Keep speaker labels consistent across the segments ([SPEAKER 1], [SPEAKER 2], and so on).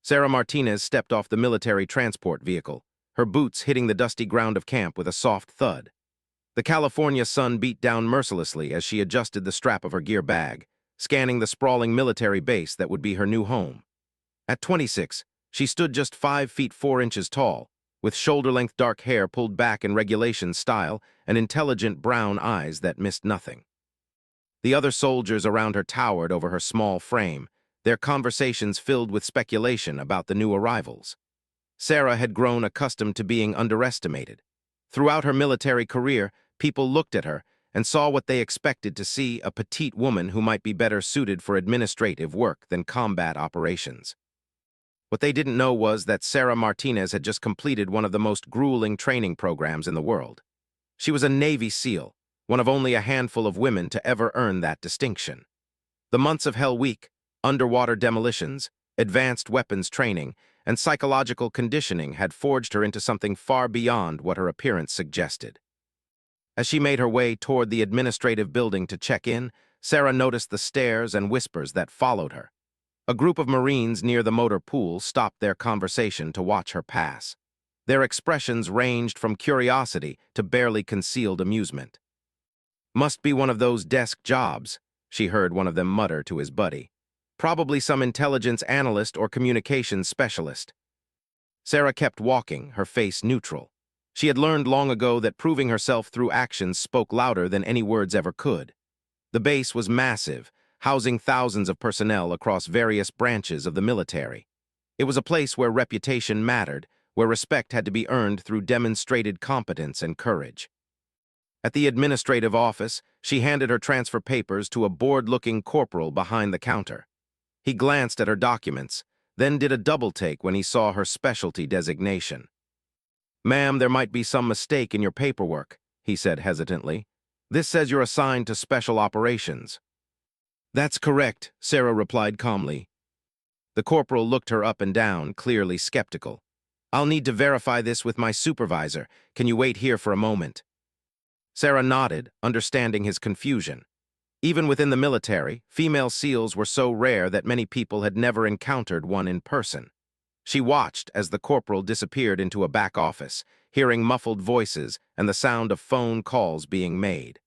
[SPEAKER 1] Sarah Martinez stepped off the military transport vehicle, her boots hitting the dusty ground of camp with a soft thud. The California sun beat down mercilessly as she adjusted the strap of her gear bag, scanning the sprawling military base that would be her new home. At 26, she stood just 5 feet 4 inches tall, with shoulder-length dark hair pulled back in regulation style and intelligent brown eyes that missed nothing. The other soldiers around her towered over her small frame, their conversations filled with speculation about the new arrivals. Sarah had grown accustomed to being underestimated. Throughout her military career, people looked at her and saw what they expected to see: a petite woman who might be better suited for administrative work than combat operations. What they didn't know was that Sarah Martinez had just completed one of the most grueling training programs in the world. She was a Navy SEAL, one of only a handful of women to ever earn that distinction. The months of Hell Week, underwater demolitions, advanced weapons training, and psychological conditioning had forged her into something far beyond what her appearance suggested. As she made her way toward the administrative building to check in, Sarah noticed the stares and whispers that followed her. A group of Marines near the motor pool stopped their conversation to watch her pass. Their expressions ranged from curiosity to barely concealed amusement. "Must be one of those desk jobs," she heard one of them mutter to his buddy. "Probably some intelligence analyst or communications specialist." Sarah kept walking, her face neutral. She had learned long ago that proving herself through actions spoke louder than any words ever could. The base was massive, housing thousands of personnel across various branches of the military. It was a place where reputation mattered, where respect had to be earned through demonstrated competence and courage. At the administrative office, she handed her transfer papers to a bored-looking corporal behind the counter. He glanced at her documents, then did a double-take when he saw her specialty designation. "Ma'am, there might be some mistake in your paperwork," he said hesitantly. "This says you're assigned to special operations." "That's correct," Sarah replied calmly. The corporal looked her up and down, clearly skeptical. "I'll need to verify this with my supervisor. Can you wait here for a moment?" Sarah nodded, understanding his confusion. Even within the military, female SEALs were so rare that many people had never encountered one in person. She watched as the corporal disappeared into a back office, hearing muffled voices and the sound of phone calls being made.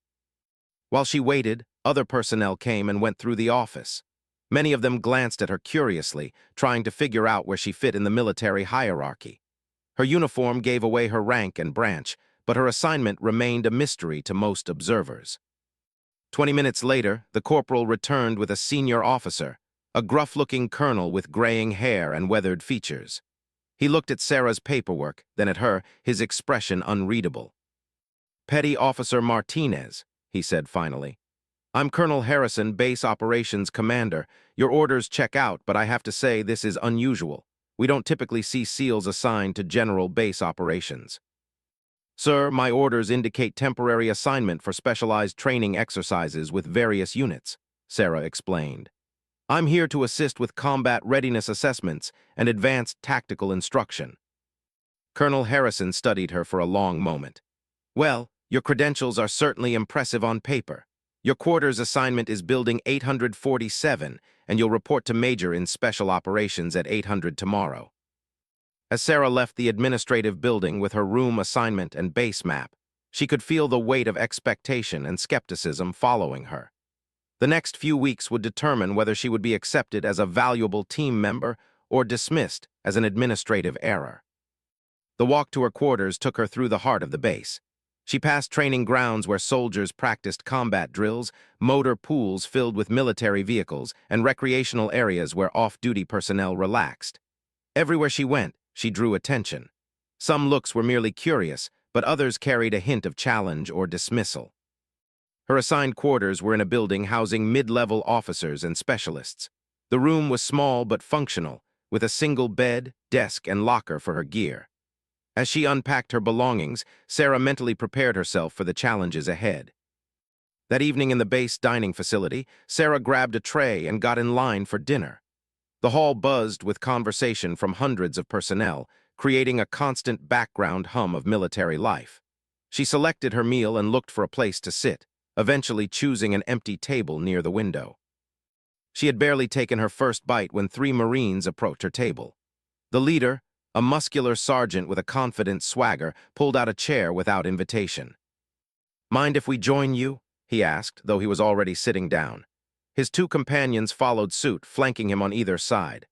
[SPEAKER 1] While she waited, other personnel came and went through the office. Many of them glanced at her curiously, trying to figure out where she fit in the military hierarchy. Her uniform gave away her rank and branch, but her assignment remained a mystery to most observers. 20 minutes later, the corporal returned with a senior officer, a gruff-looking colonel with graying hair and weathered features. He looked at Sarah's paperwork, then at her, his expression unreadable. "Petty Officer Martinez," he said finally. "I'm Colonel Harrison, Base Operations Commander. Your orders check out, but I have to say this is unusual. We don't typically see SEALs assigned to general base operations." "Sir, my orders indicate temporary assignment for specialized training exercises with various units," Sarah explained. "I'm here to assist with combat readiness assessments and advanced tactical instruction." Colonel Harrison studied her for a long moment. "Well, your credentials are certainly impressive on paper. Your quarters assignment is Building 847, and you'll report to Major in Special Operations at 800 tomorrow." As Sarah left the administrative building with her room assignment and base map, she could feel the weight of expectation and skepticism following her. The next few weeks would determine whether she would be accepted as a valuable team member or dismissed as an administrative error. The walk to her quarters took her through the heart of the base. She passed training grounds where soldiers practiced combat drills, motor pools filled with military vehicles, and recreational areas where off-duty personnel relaxed. Everywhere she went, she drew attention. Some looks were merely curious, but others carried a hint of challenge or dismissal. Her assigned quarters were in a building housing mid-level officers and specialists. The room was small but functional, with a single bed, desk, and locker for her gear. As she unpacked her belongings, Sarah mentally prepared herself for the challenges ahead. That evening in the base dining facility, Sarah grabbed a tray and got in line for dinner. The hall buzzed with conversation from hundreds of personnel, creating a constant background hum of military life. She selected her meal and looked for a place to sit, eventually choosing an empty table near the window. She had barely taken her first bite when 3 Marines approached her table. The leader, a muscular sergeant with a confident swagger, pulled out a chair without invitation. "Mind if we join you?" he asked, though he was already sitting down. His two companions followed suit, flanking him on either side.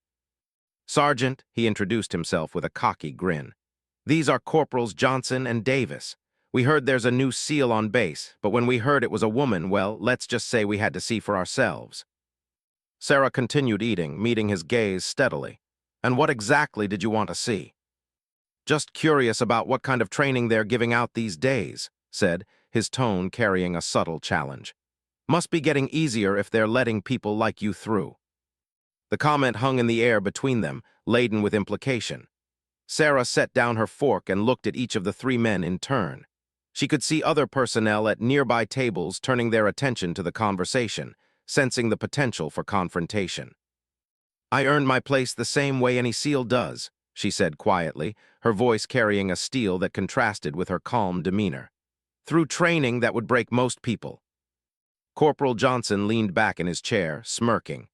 [SPEAKER 1] "Sergeant," he introduced himself with a cocky grin. "These are Corporals Johnson and Davis. We heard there's a new SEAL on base, but when we heard it was a woman, well, let's just say we had to see for ourselves." Sarah continued eating, meeting his gaze steadily. "And what exactly did you want to see?" "Just curious about what kind of training they're giving out these days," said, his tone carrying a subtle challenge. "Must be getting easier if they're letting people like you through." The comment hung in the air between them, laden with implication. Sarah set down her fork and looked at each of the three men in turn. She could see other personnel at nearby tables turning their attention to the conversation, sensing the potential for confrontation. "I earned my place the same way any SEAL does," she said quietly, her voice carrying a steel that contrasted with her calm demeanor. "Through training that would break most people." Corporal Johnson leaned back in his chair, smirking.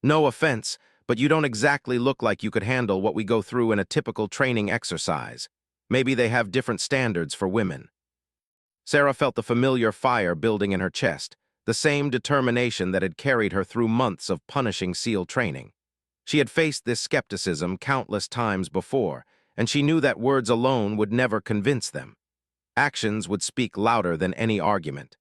[SPEAKER 1] "No offense, but you don't exactly look like you could handle what we go through in a typical training exercise. Maybe they have different standards for women." Sarah felt the familiar fire building in her chest, the same determination that had carried her through months of punishing SEAL training. She had faced this skepticism countless times before, and she knew that words alone would never convince them. Actions would speak louder than any argument.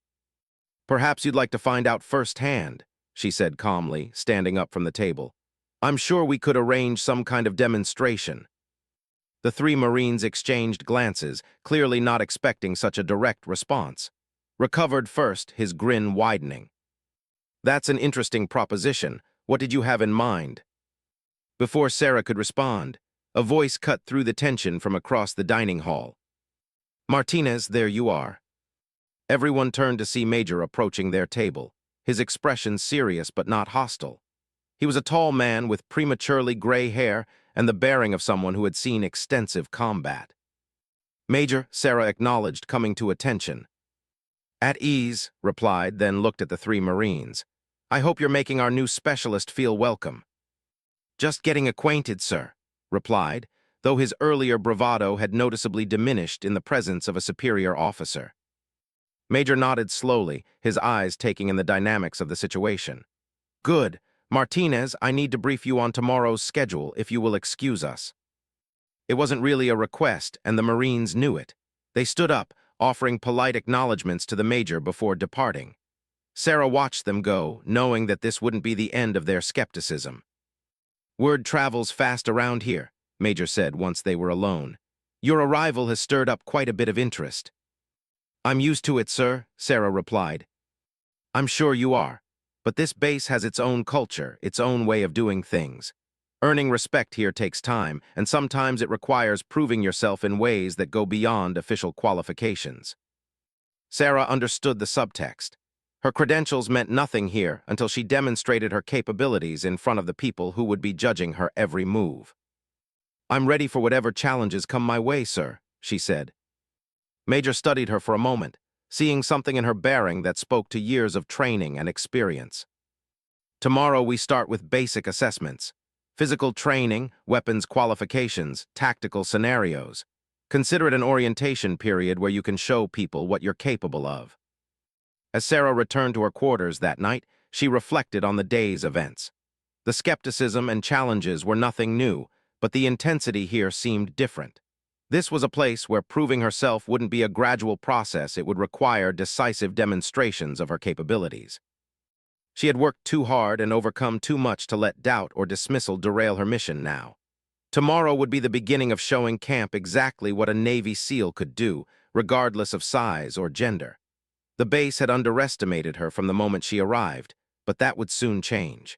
[SPEAKER 1] "Perhaps you'd like to find out firsthand," she said calmly, standing up from the table. "I'm sure we could arrange some kind of demonstration." The three Marines exchanged glances, clearly not expecting such a direct response. Recovered first, his grin widening. "That's an interesting proposition. What did you have in mind?" Before Sarah could respond, a voice cut through the tension from across the dining hall. "Martinez, there you are." Everyone turned to see Major approaching their table, his expression serious but not hostile. He was a tall man with prematurely gray hair and the bearing of someone who had seen extensive combat. "Major," Sarah acknowledged, coming to attention. "At ease," replied, then looked at the three Marines. "I hope you're making our new specialist feel welcome." "Just getting acquainted, sir," replied, though his earlier bravado had noticeably diminished in the presence of a superior officer. Major nodded slowly, his eyes taking in the dynamics of the situation. "Good. Martinez, I need to brief you on tomorrow's schedule, if you will excuse us." It wasn't really a request, and the Marines knew it. They stood up, offering polite acknowledgments to the Major before departing. Sarah watched them go, knowing that this wouldn't be the end of their skepticism. "Word travels fast around here," Major said once they were alone. "Your arrival has stirred up quite a bit of interest." "I'm used to it, sir," Sarah replied. "I'm sure you are. But this base has its own culture, its own way of doing things. Earning respect here takes time, and sometimes it requires proving yourself in ways that go beyond official qualifications." Sarah understood the subtext. Her credentials meant nothing here until she demonstrated her capabilities in front of the people who would be judging her every move. "I'm ready for whatever challenges come my way, sir," she said. Major studied her for a moment, seeing something in her bearing that spoke to years of training and experience. "Tomorrow we start with basic assessments. Physical training, weapons qualifications, tactical scenarios. Consider it an orientation period where you can show people what you're capable of." As Sarah returned to her quarters that night, she reflected on the day's events. The skepticism and challenges were nothing new, but the intensity here seemed different. This was a place where proving herself wouldn't be a gradual process, it would require decisive demonstrations of her capabilities. She had worked too hard and overcome too much to let doubt or dismissal derail her mission now. Tomorrow would be the beginning of showing camp exactly what a Navy SEAL could do, regardless of size or gender. The base had underestimated her from the moment she arrived, but that would soon change.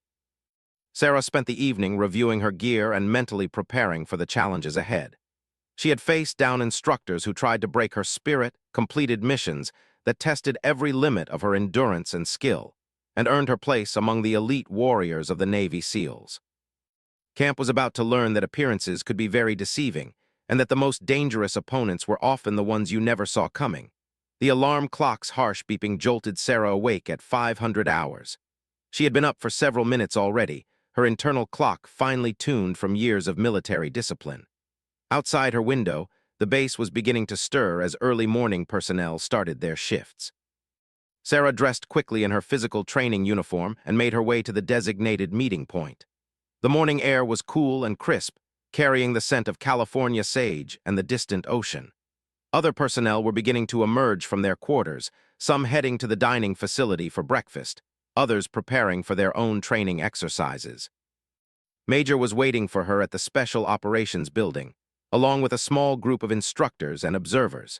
[SPEAKER 1] Sarah spent the evening reviewing her gear and mentally preparing for the challenges ahead. She had faced down instructors who tried to break her spirit, completed missions that tested every limit of her endurance and skill, and earned her place among the elite warriors of the Navy SEALs. Camp was about to learn that appearances could be very deceiving, and that the most dangerous opponents were often the ones you never saw coming. The alarm clock's harsh beeping jolted Sarah awake at 500 hours. She had been up for several minutes already, her internal clock finely tuned from years of military discipline. Outside her window, the base was beginning to stir as early morning personnel started their shifts. Sarah dressed quickly in her physical training uniform and made her way to the designated meeting point. The morning air was cool and crisp, carrying the scent of California sage and the distant ocean. Other personnel were beginning to emerge from their quarters, some heading to the dining facility for breakfast, others preparing for their own training exercises. Major was waiting for her at the Special Operations Building, along with a small group of instructors and observers.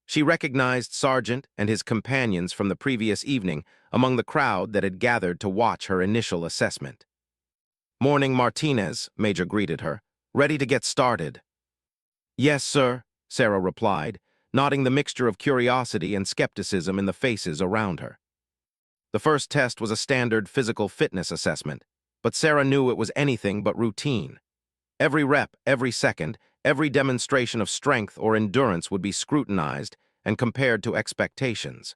[SPEAKER 1] She recognized Sergeant and his companions from the previous evening among the crowd that had gathered to watch her initial assessment. "Morning, Martinez," Major greeted her. "Ready to get started?" "Yes, sir," Sarah replied, nodding the mixture of curiosity and skepticism in the faces around her. The first test was a standard physical fitness assessment, but Sarah knew it was anything but routine. Every rep, every second, every demonstration of strength or endurance would be scrutinized and compared to expectations.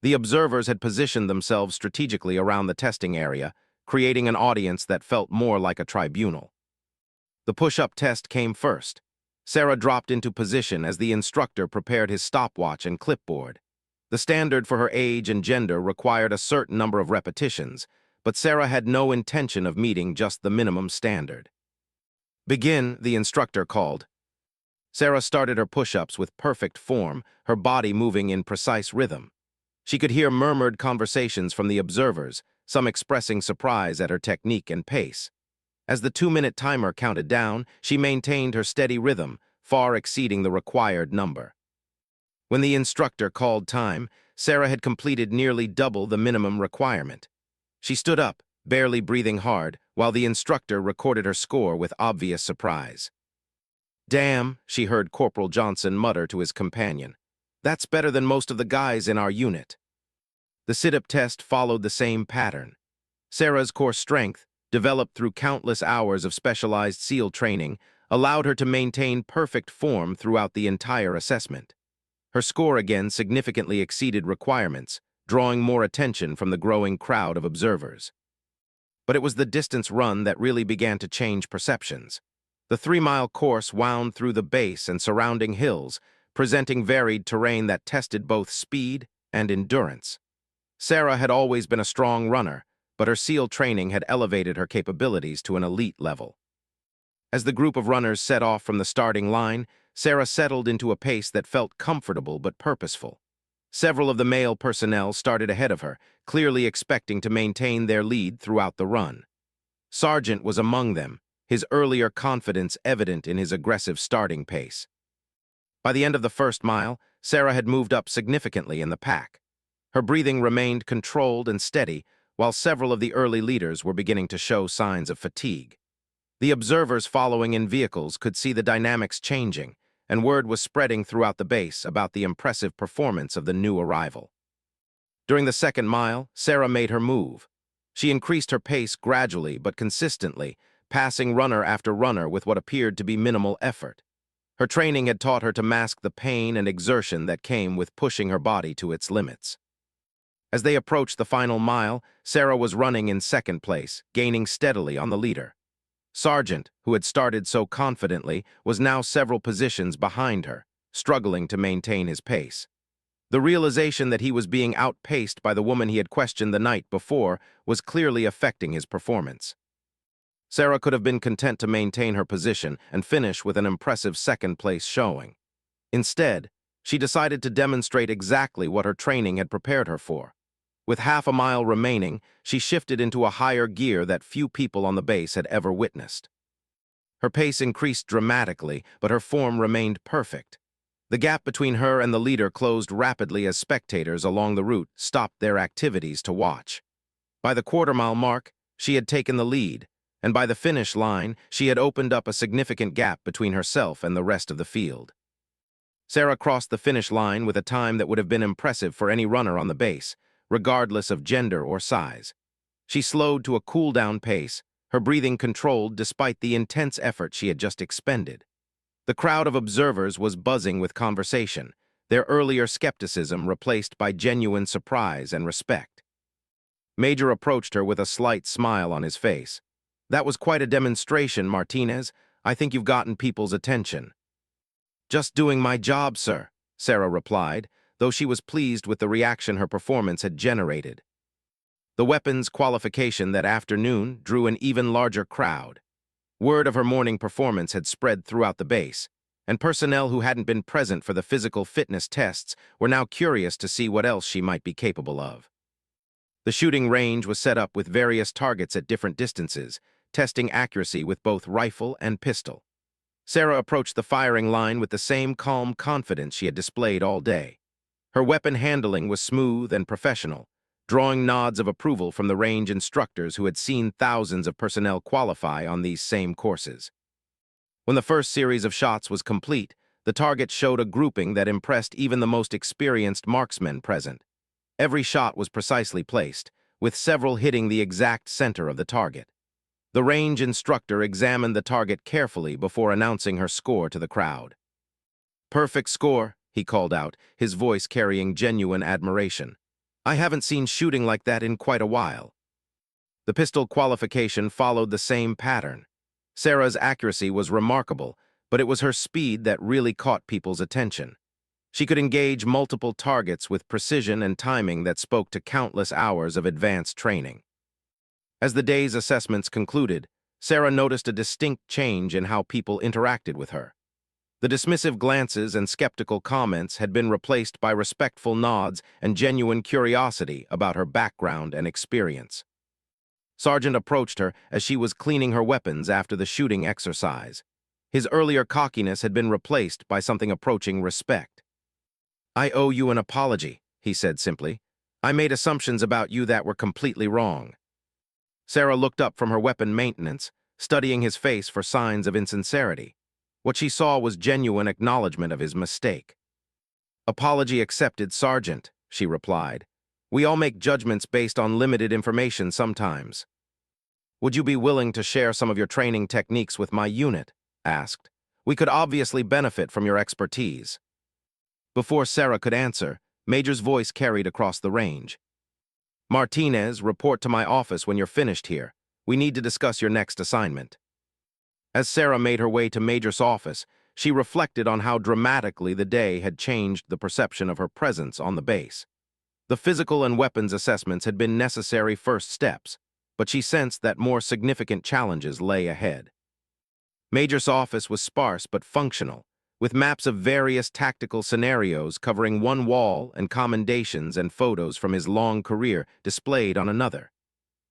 [SPEAKER 1] The observers had positioned themselves strategically around the testing area, creating an audience that felt more like a tribunal. The push-up test came first. Sarah dropped into position as the instructor prepared his stopwatch and clipboard. The standard for her age and gender required a certain number of repetitions, but Sarah had no intention of meeting just the minimum standard. "Begin," the instructor called. Sarah started her push-ups with perfect form, her body moving in precise rhythm. She could hear murmured conversations from the observers, some expressing surprise at her technique and pace. As the 2-minute timer counted down, she maintained her steady rhythm, far exceeding the required number. When the instructor called time, Sarah had completed nearly double the minimum requirement. She stood up, barely breathing hard, while the instructor recorded her score with obvious surprise. "Damn," she heard Corporal Johnson mutter to his companion. "That's better than most of the guys in our unit." The sit-up test followed the same pattern. Sarah's core strength, developed through countless hours of specialized SEAL training, allowed her to maintain perfect form throughout the entire assessment. Her score again significantly exceeded requirements, drawing more attention from the growing crowd of observers. But it was the distance run that really began to change perceptions. The 3-mile course wound through the base and surrounding hills, presenting varied terrain that tested both speed and endurance. Sarah had always been a strong runner, but her SEAL training had elevated her capabilities to an elite level. As the group of runners set off from the starting line, Sarah settled into a pace that felt comfortable but purposeful. Several of the male personnel started ahead of her, clearly expecting to maintain their lead throughout the run. Sergeant was among them, his earlier confidence evident in his aggressive starting pace. By the end of the first mile, Sarah had moved up significantly in the pack. Her breathing remained controlled and steady, while several of the early leaders were beginning to show signs of fatigue. The observers following in vehicles could see the dynamics changing, and word was spreading throughout the base about the impressive performance of the new arrival. During the second mile, Sarah made her move. She increased her pace gradually but consistently, passing runner after runner with what appeared to be minimal effort. Her training had taught her to mask the pain and exertion that came with pushing her body to its limits. As they approached the final mile, Sarah was running in second place, gaining steadily on the leader. Sergeant, who had started so confidently, was now several positions behind her, struggling to maintain his pace. The realization that he was being outpaced by the woman he had questioned the night before was clearly affecting his performance. Sarah could have been content to maintain her position and finish with an impressive second-place showing. Instead, she decided to demonstrate exactly what her training had prepared her for. With half a mile remaining, she shifted into a higher gear that few people on the base had ever witnessed. Her pace increased dramatically, but her form remained perfect. The gap between her and the leader closed rapidly as spectators along the route stopped their activities to watch. By the quarter-mile mark, she had taken the lead, and by the finish line, she had opened up a significant gap between herself and the rest of the field. Sarah crossed the finish line with a time that would have been impressive for any runner on the base, regardless of gender or size. She slowed to a cool-down pace, her breathing controlled despite the intense effort she had just expended. The crowd of observers was buzzing with conversation, their earlier skepticism replaced by genuine surprise and respect. Major approached her with a slight smile on his face. That was quite a demonstration, Martinez. I think you've gotten people's attention. Just doing my job, sir, Sarah replied, though she was pleased with the reaction her performance had generated. The weapons qualification that afternoon drew an even larger crowd. Word of her morning performance had spread throughout the base, and personnel who hadn't been present for the physical fitness tests were now curious to see what else she might be capable of. The shooting range was set up with various targets at different distances, testing accuracy with both rifle and pistol. Sarah approached the firing line with the same calm confidence she had displayed all day. Her weapon handling was smooth and professional, drawing nods of approval from the range instructors who had seen thousands of personnel qualify on these same courses. When the first series of shots was complete, the target showed a grouping that impressed even the most experienced marksmen present. Every shot was precisely placed, with several hitting the exact center of the target. The range instructor examined the target carefully before announcing her score to the crowd. "Perfect score," he called out, his voice carrying genuine admiration. "I haven't seen shooting like that in quite a while." The pistol qualification followed the same pattern. Sarah's accuracy was remarkable, but it was her speed that really caught people's attention. She could engage multiple targets with precision and timing that spoke to countless hours of advanced training. As the day's assessments concluded, Sarah noticed a distinct change in how people interacted with her. The dismissive glances and skeptical comments had been replaced by respectful nods and genuine curiosity about her background and experience. Sergeant approached her as she was cleaning her weapons after the shooting exercise. His earlier cockiness had been replaced by something approaching respect. "I owe you an apology," he said simply. "I made assumptions about you that were completely wrong." Sarah looked up from her weapon maintenance, studying his face for signs of insincerity. What she saw was genuine acknowledgement of his mistake. "Apology accepted, Sergeant," she replied. "We all make judgments based on limited information sometimes." "Would you be willing to share some of your training techniques with my unit?" asked. "We could obviously benefit from your expertise." Before Sarah could answer, Major's voice carried across the range. "Martinez, report to my office when you're finished here. We need to discuss your next assignment." As Sarah made her way to Major's office, she reflected on how dramatically the day had changed the perception of her presence on the base. The physical and weapons assessments had been necessary first steps, but she sensed that more significant challenges lay ahead. Major's office was sparse but functional, with maps of various tactical scenarios covering one wall and commendations and photos from his long career displayed on another.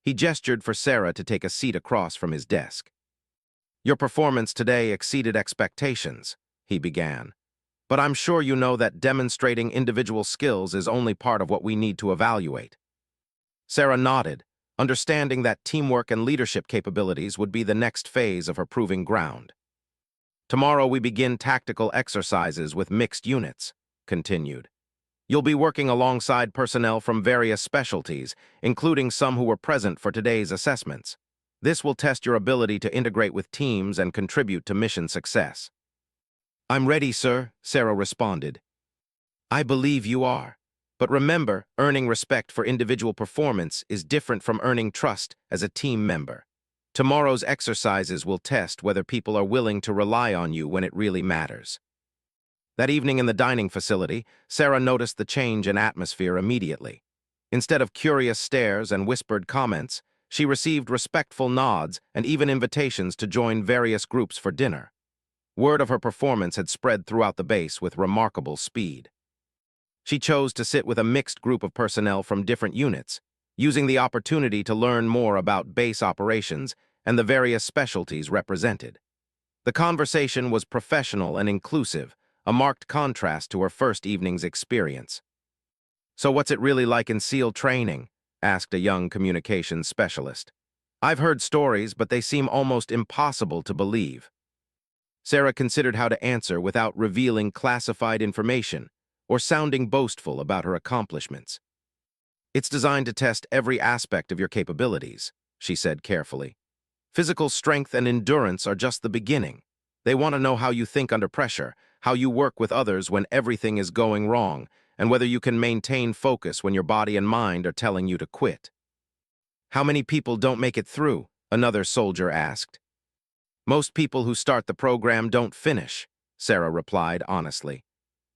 [SPEAKER 1] He gestured for Sarah to take a seat across from his desk. "Your performance today exceeded expectations," he began. "But I'm sure you know that demonstrating individual skills is only part of what we need to evaluate." Sarah nodded, understanding that teamwork and leadership capabilities would be the next phase of her proving ground. "Tomorrow we begin tactical exercises with mixed units," continued. "You'll be working alongside personnel from various specialties, including some who were present for today's assessments. This will test your ability to integrate with teams and contribute to mission success." "I'm ready, sir," Sarah responded. "I believe you are. But remember, earning respect for individual performance is different from earning trust as a team member. Tomorrow's exercises will test whether people are willing to rely on you when it really matters." That evening in the dining facility, Sarah noticed the change in atmosphere immediately. Instead of curious stares and whispered comments, she received respectful nods and even invitations to join various groups for dinner. Word of her performance had spread throughout the base with remarkable speed. She chose to sit with a mixed group of personnel from different units, using the opportunity to learn more about base operations and the various specialties represented. The conversation was professional and inclusive, a marked contrast to her first evening's experience. "So what's it really like in SEAL training?" asked a young communications specialist. "I've heard stories, but they seem almost impossible to believe." Sarah considered how to answer without revealing classified information or sounding boastful about her accomplishments. "It's designed to test every aspect of your capabilities," she said carefully. "Physical strength and endurance are just the beginning. They want to know how you think under pressure, how you work with others when everything is going wrong, and whether you can maintain focus when your body and mind are telling you to quit." "How many people don't make it through?" another soldier asked. Most people who start the program don't finish, Sarah replied honestly.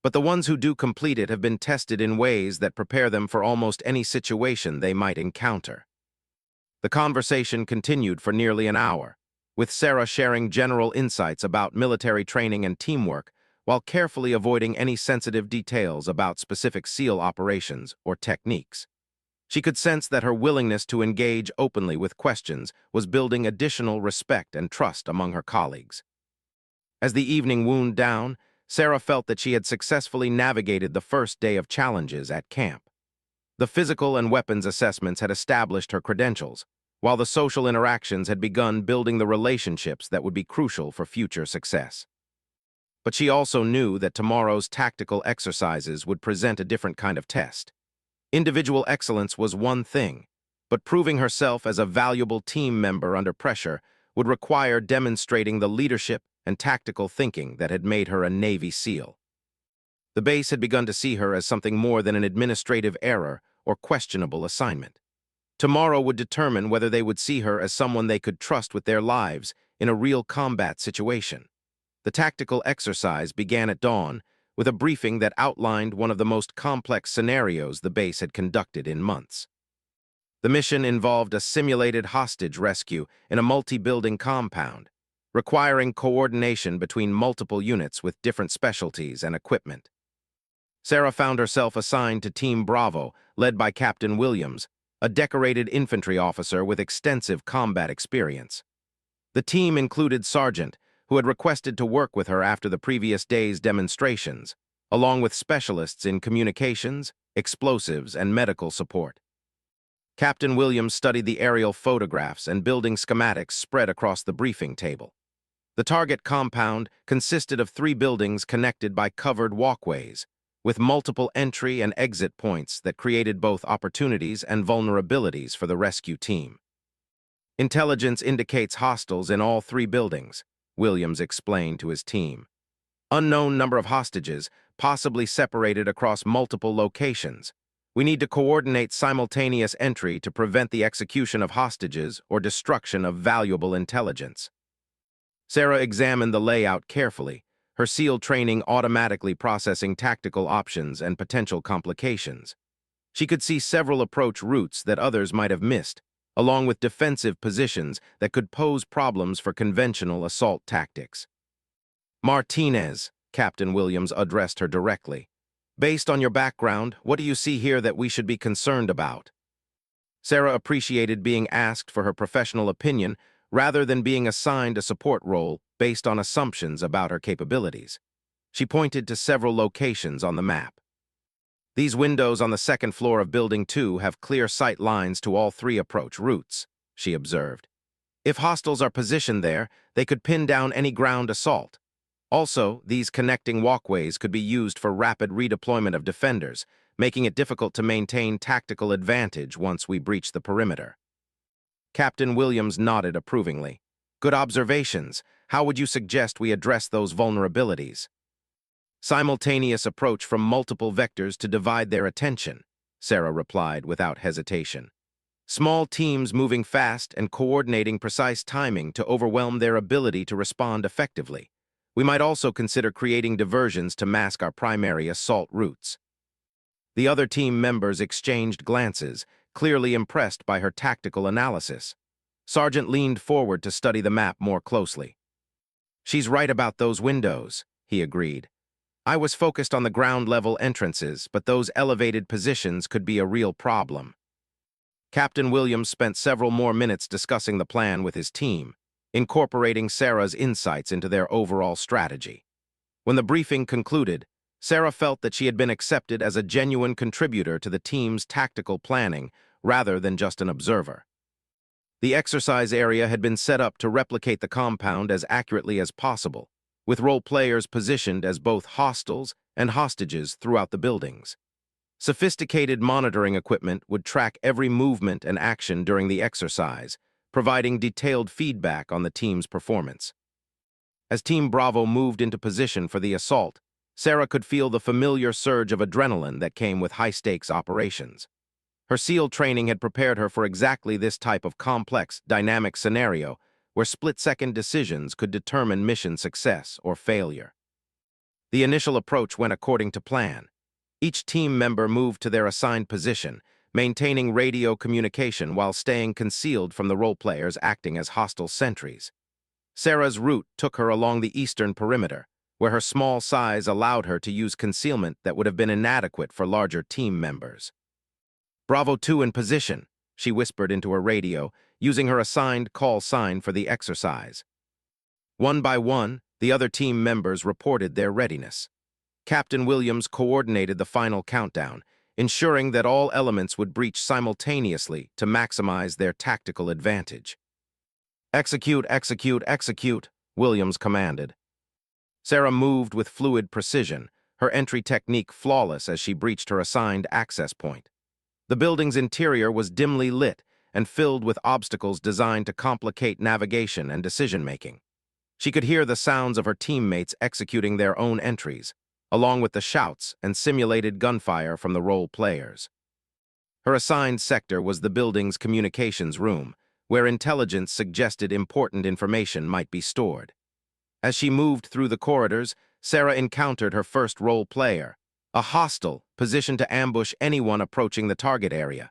[SPEAKER 1] But the ones who do complete it have been tested in ways that prepare them for almost any situation they might encounter. The conversation continued for nearly an hour, with Sarah sharing general insights about military training and teamwork, while carefully avoiding any sensitive details about specific SEAL operations or techniques. She could sense that her willingness to engage openly with questions was building additional respect and trust among her colleagues. As the evening wound down, Sarah felt that she had successfully navigated the first day of challenges at camp. The physical and weapons assessments had established her credentials, while the social interactions had begun building the relationships that would be crucial for future success. But she also knew that tomorrow's tactical exercises would present a different kind of test. Individual excellence was one thing, but proving herself as a valuable team member under pressure would require demonstrating the leadership and tactical thinking that had made her a Navy SEAL. The base had begun to see her as something more than an administrative error or questionable assignment. Tomorrow would determine whether they would see her as someone they could trust with their lives in a real combat situation. The tactical exercise began at dawn with a briefing that outlined one of the most complex scenarios the base had conducted in months. The mission involved a simulated hostage rescue in a multi-building compound, requiring coordination between multiple units with different specialties and equipment. Sarah found herself assigned to Team Bravo, led by Captain Williams, a decorated infantry officer with extensive combat experience. The team included Sergeant, who had requested to work with her after the previous day's demonstrations, along with specialists in communications, explosives, and medical support. Captain Williams studied the aerial photographs and building schematics spread across the briefing table. The target compound consisted of 3 buildings connected by covered walkways, with multiple entry and exit points that created both opportunities and vulnerabilities for the rescue team. Intelligence indicates hostiles in all 3 buildings, Williams explained to his team. Unknown number of hostages, possibly separated across multiple locations. We need to coordinate simultaneous entry to prevent the execution of hostages or destruction of valuable intelligence. Sarah examined the layout carefully, her SEAL training automatically processing tactical options and potential complications. She could see several approach routes that others might have missed, along with defensive positions that could pose problems for conventional assault tactics. Martinez, Captain Williams addressed her directly. Based on your background, what do you see here that we should be concerned about? Sarah appreciated being asked for her professional opinion rather than being assigned a support role based on assumptions about her capabilities. She pointed to several locations on the map. These windows on the second floor of Building 2 have clear sight lines to all 3 approach routes, she observed. If hostiles are positioned there, they could pin down any ground assault. Also, these connecting walkways could be used for rapid redeployment of defenders, making it difficult to maintain tactical advantage once we breach the perimeter. Captain Williams nodded approvingly. Good observations. How would you suggest we address those vulnerabilities? Simultaneous approach from multiple vectors to divide their attention, Sarah replied without hesitation. Small teams moving fast and coordinating precise timing to overwhelm their ability to respond effectively. We might also consider creating diversions to mask our primary assault routes. The other team members exchanged glances, clearly impressed by her tactical analysis. Sergeant leaned forward to study the map more closely. She's right about those windows, he agreed. I was focused on the ground-level entrances, but those elevated positions could be a real problem. Captain Williams spent several more minutes discussing the plan with his team, incorporating Sarah's insights into their overall strategy. When the briefing concluded, Sarah felt that she had been accepted as a genuine contributor to the team's tactical planning rather than just an observer. The exercise area had been set up to replicate the compound as accurately as possible, with role players positioned as both hostiles and hostages throughout the buildings. Sophisticated monitoring equipment would track every movement and action during the exercise, providing detailed feedback on the team's performance. As Team Bravo moved into position for the assault, Sarah could feel the familiar surge of adrenaline that came with high-stakes operations. Her SEAL training had prepared her for exactly this type of complex, dynamic scenario where split-second decisions could determine mission success or failure. The initial approach went according to plan. Each team member moved to their assigned position, maintaining radio communication while staying concealed from the role players acting as hostile sentries. Sarah's route took her along the eastern perimeter, where her small size allowed her to use concealment that would have been inadequate for larger team members. "Bravo 2 in position," she whispered into her radio, using her assigned call sign for the exercise. One by one, the other team members reported their readiness. Captain Williams coordinated the final countdown, ensuring that all elements would breach simultaneously to maximize their tactical advantage. "Execute, execute, execute," Williams commanded. Sarah moved with fluid precision, her entry technique flawless as she breached her assigned access point. The building's interior was dimly lit and filled with obstacles designed to complicate navigation and decision-making. She could hear the sounds of her teammates executing their own entries, along with the shouts and simulated gunfire from the role players. Her assigned sector was the building's communications room, where intelligence suggested important information might be stored. As she moved through the corridors, Sarah encountered her first role player, a hostile positioned to ambush anyone approaching the target area.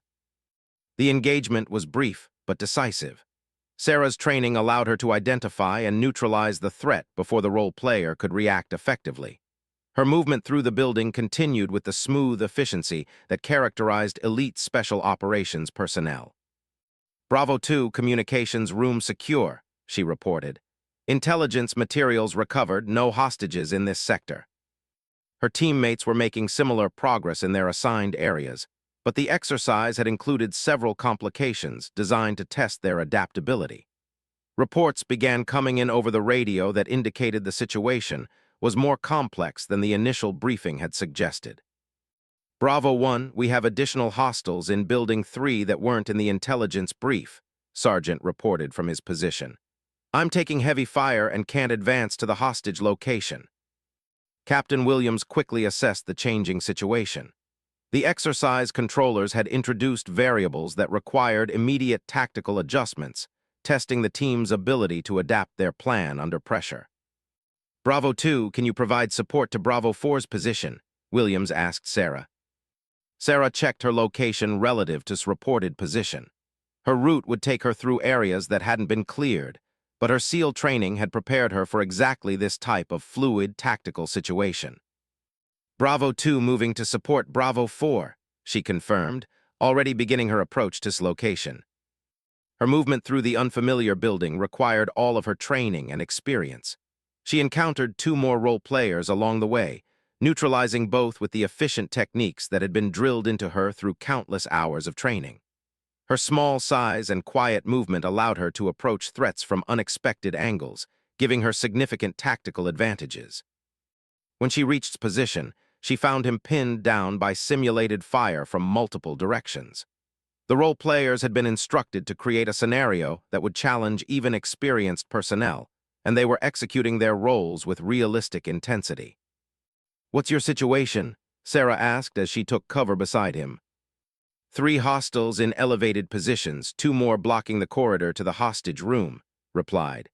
[SPEAKER 1] The engagement was brief but decisive. Sarah's training allowed her to identify and neutralize the threat before the role player could react effectively. Her movement through the building continued with the smooth efficiency that characterized elite special operations personnel. "Bravo 2 communications room secure," she reported. "Intelligence materials recovered, no hostages in this sector." Her teammates were making similar progress in their assigned areas, but the exercise had included several complications designed to test their adaptability. Reports began coming in over the radio that indicated the situation was more complex than the initial briefing had suggested. "Bravo 1, we have additional hostiles in Building 3 that weren't in the intelligence brief," Sergeant reported from his position. "I'm taking heavy fire and can't advance to the hostage location." Captain Williams quickly assessed the changing situation. The exercise controllers had introduced variables that required immediate tactical adjustments, testing the team's ability to adapt their plan under pressure. "Bravo 2, can you provide support to Bravo 4's position?" Williams asked Sarah. Sarah checked her location relative to reported position. Her route would take her through areas that hadn't been cleared, but her SEAL training had prepared her for exactly this type of fluid, tactical situation. "Bravo 2 moving to support Bravo 4, she confirmed, already beginning her approach to this location. Her movement through the unfamiliar building required all of her training and experience. She encountered 2 more role players along the way, neutralizing both with the efficient techniques that had been drilled into her through countless hours of training. Her small size and quiet movement allowed her to approach threats from unexpected angles, giving her significant tactical advantages. When she reached position, she found him pinned down by simulated fire from multiple directions. The role players had been instructed to create a scenario that would challenge even experienced personnel, and they were executing their roles with realistic intensity. "What's your situation?" Sarah asked as she took cover beside him. 3 hostiles in elevated positions, 2 more blocking the corridor to the hostage room, replied.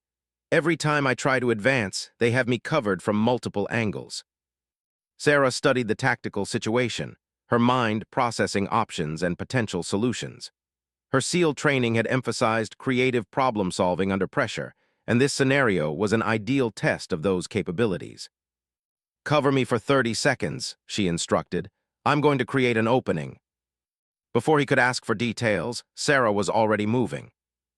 [SPEAKER 1] "Every time I try to advance, they have me covered from multiple angles." Sarah studied the tactical situation, her mind processing options and potential solutions. Her SEAL training had emphasized creative problem-solving under pressure, and this scenario was an ideal test of those capabilities. "Cover me for 30 seconds, she instructed. "I'm going to create an opening." Before he could ask for details, Sarah was already moving.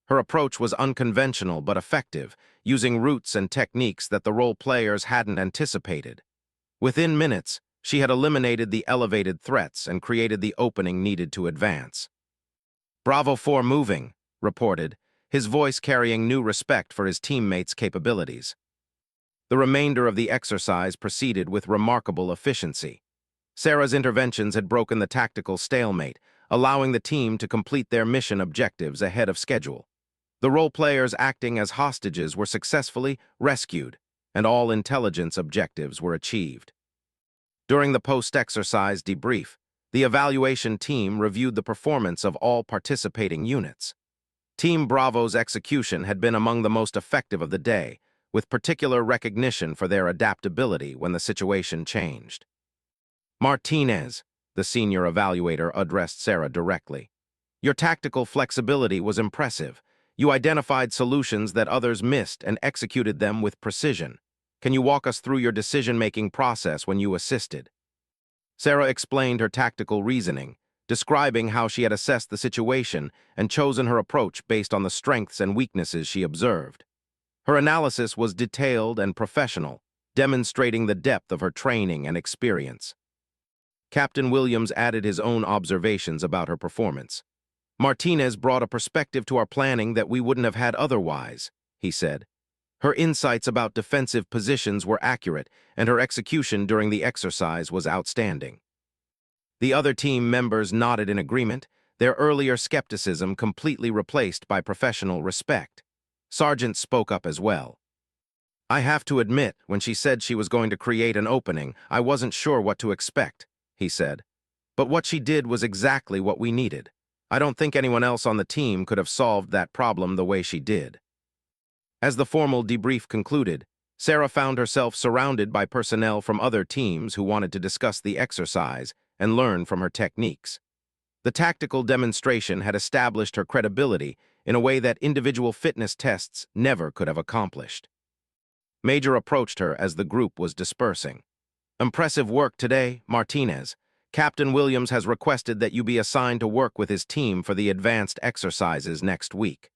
[SPEAKER 1] Her approach was unconventional but effective, using routes and techniques that the role players hadn't anticipated. Within minutes, she had eliminated the elevated threats and created the opening needed to advance. "Bravo 4 moving," reported, his voice carrying new respect for his teammates' capabilities. The remainder of the exercise proceeded with remarkable efficiency. Sarah's interventions had broken the tactical stalemate, allowing the team to complete their mission objectives ahead of schedule. The role players acting as hostages were successfully rescued, and all intelligence objectives were achieved. During the post-exercise debrief, The evaluation team reviewed the performance of all participating units. Team Bravo's execution had been among the most effective of the day, with particular recognition for their adaptability when the situation changed. Martinez, the senior evaluator, addressed Sarah directly. Your tactical flexibility was impressive. You identified solutions that others missed and executed them with precision. Can you walk us through your decision-making process when you assisted? Sarah explained her tactical reasoning, describing how she had assessed the situation and chosen her approach based on the strengths and weaknesses she observed. Her analysis was detailed and professional, demonstrating the depth of her training and experience. Captain Williams added his own observations about her performance. Martinez brought a perspective to our planning that we wouldn't have had otherwise, he said. Her insights about defensive positions were accurate, and her execution during the exercise was outstanding. The other team members nodded in agreement, their earlier skepticism completely replaced by professional respect. Sargent spoke up as well. I have to admit, when she said she was going to create an opening, I wasn't sure what to expect, he said. But what she did was exactly what we needed. I don't think anyone else on the team could have solved that problem the way she did. As the formal debrief concluded, Sarah found herself surrounded by personnel from other teams who wanted to discuss the exercise and learn from her techniques. The tactical demonstration had established her credibility in a way that individual fitness tests never could have accomplished. Major approached her as the group was dispersing. Impressive work today, Martinez. Captain Williams has requested that you be assigned to work with his team for the advanced exercises next week.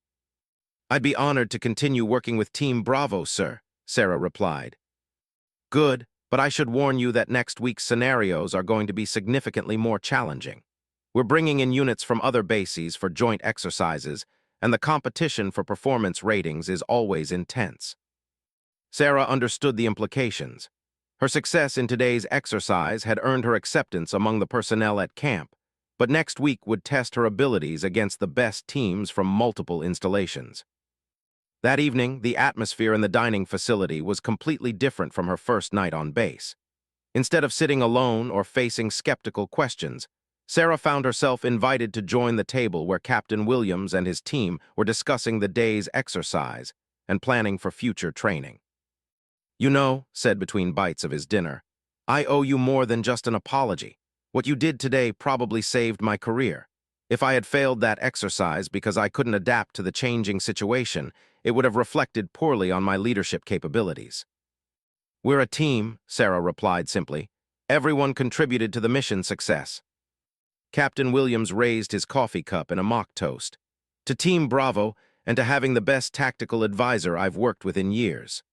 [SPEAKER 1] I'd be honored to continue working with Team Bravo, sir, Sarah replied. Good, but I should warn you that next week's scenarios are going to be significantly more challenging. We're bringing in units from other bases for joint exercises, and the competition for performance ratings is always intense. Sarah understood the implications. Her success in today's exercise had earned her acceptance among the personnel at camp, but next week would test her abilities against the best teams from multiple installations. That evening, the atmosphere in the dining facility was completely different from her first night on base. Instead of sitting alone or facing skeptical questions, Sarah found herself invited to join the table where Captain Williams and his team were discussing the day's exercise and planning for future training. You know, said between bites of his dinner, I owe you more than just an apology. What you did today probably saved my career. If I had failed that exercise because I couldn't adapt to the changing situation, it would have reflected poorly on my leadership capabilities. We're a team, Sarah replied simply. Everyone contributed to the mission's success. Captain Williams raised his coffee cup in a mock toast. To Team Bravo, and to having the best tactical advisor I've worked with in years.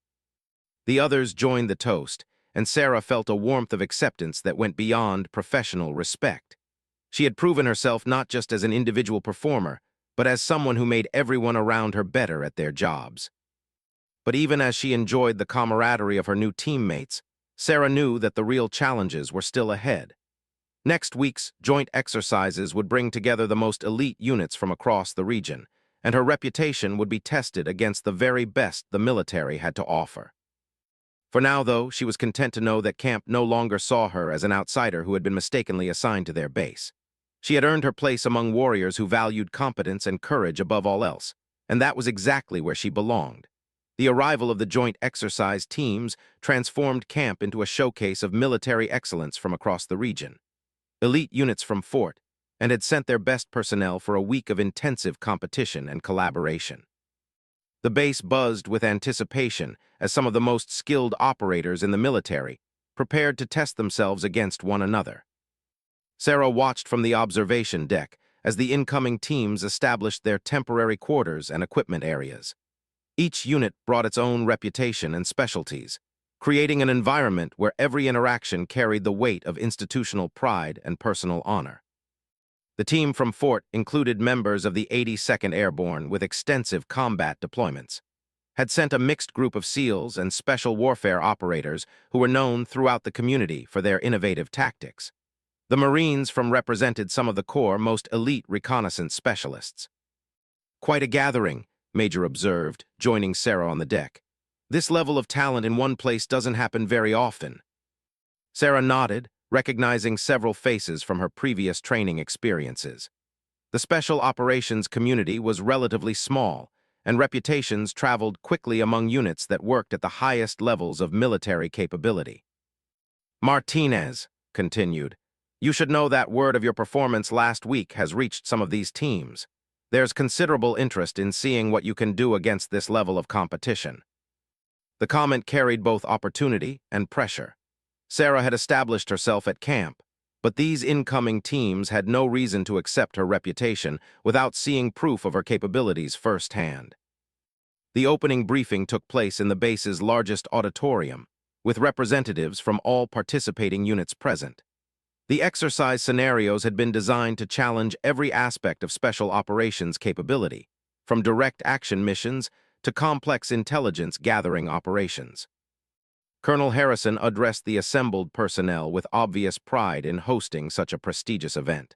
[SPEAKER 1] The others joined the toast, and Sarah felt a warmth of acceptance that went beyond professional respect. She had proven herself not just as an individual performer, but as someone who made everyone around her better at their jobs. But even as she enjoyed the camaraderie of her new teammates, Sarah knew that the real challenges were still ahead. Next week's joint exercises would bring together the most elite units from across the region, and her reputation would be tested against the very best the military had to offer. For now, though, she was content to know that camp no longer saw her as an outsider who had been mistakenly assigned to their base. She had earned her place among warriors who valued competence and courage above all else, and that was exactly where she belonged. The arrival of the joint exercise teams transformed camp into a showcase of military excellence from across the region. Elite units from Fort, and had sent their best personnel for a week of intensive competition and collaboration. The base buzzed with anticipation as some of the most skilled operators in the military prepared to test themselves against one another. Sarah watched from the observation deck as the incoming teams established their temporary quarters and equipment areas. Each unit brought its own reputation and specialties, creating an environment where every interaction carried the weight of institutional pride and personal honor. The team from Fort included members of the 82nd Airborne with extensive combat deployments, had sent a mixed group of SEALs and special warfare operators who were known throughout the community for their innovative tactics. The Marines represented some of the Corps' most elite reconnaissance specialists. Quite a gathering, Major observed, joining Sarah on the deck. This level of talent in one place doesn't happen very often. Sarah nodded, recognizing several faces from her previous training experiences. The special operations community was relatively small, and reputations traveled quickly among units that worked at the highest levels of military capability. Martinez continued, "You should know that word of your performance last week has reached some of these teams. There's considerable interest in seeing what you can do against this level of competition." The comment carried both opportunity and pressure. Sarah had established herself at camp, but these incoming teams had no reason to accept her reputation without seeing proof of her capabilities firsthand. The opening briefing took place in the base's largest auditorium, with representatives from all participating units present. The exercise scenarios had been designed to challenge every aspect of special operations capability, from direct action missions to complex intelligence gathering operations. Colonel Harrison addressed the assembled personnel with obvious pride in hosting such a prestigious event.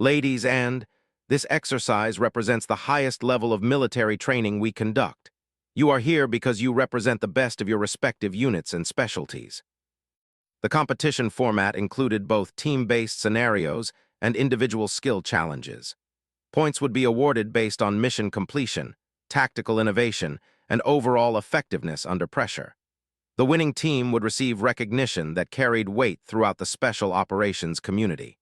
[SPEAKER 1] "Ladies and, this exercise represents the highest level of military training we conduct. You are here because you represent the best of your respective units and specialties." The competition format included both team-based scenarios and individual skill challenges. Points would be awarded based on mission completion, tactical innovation, and overall effectiveness under pressure. The winning team would receive recognition that carried weight throughout the special operations community.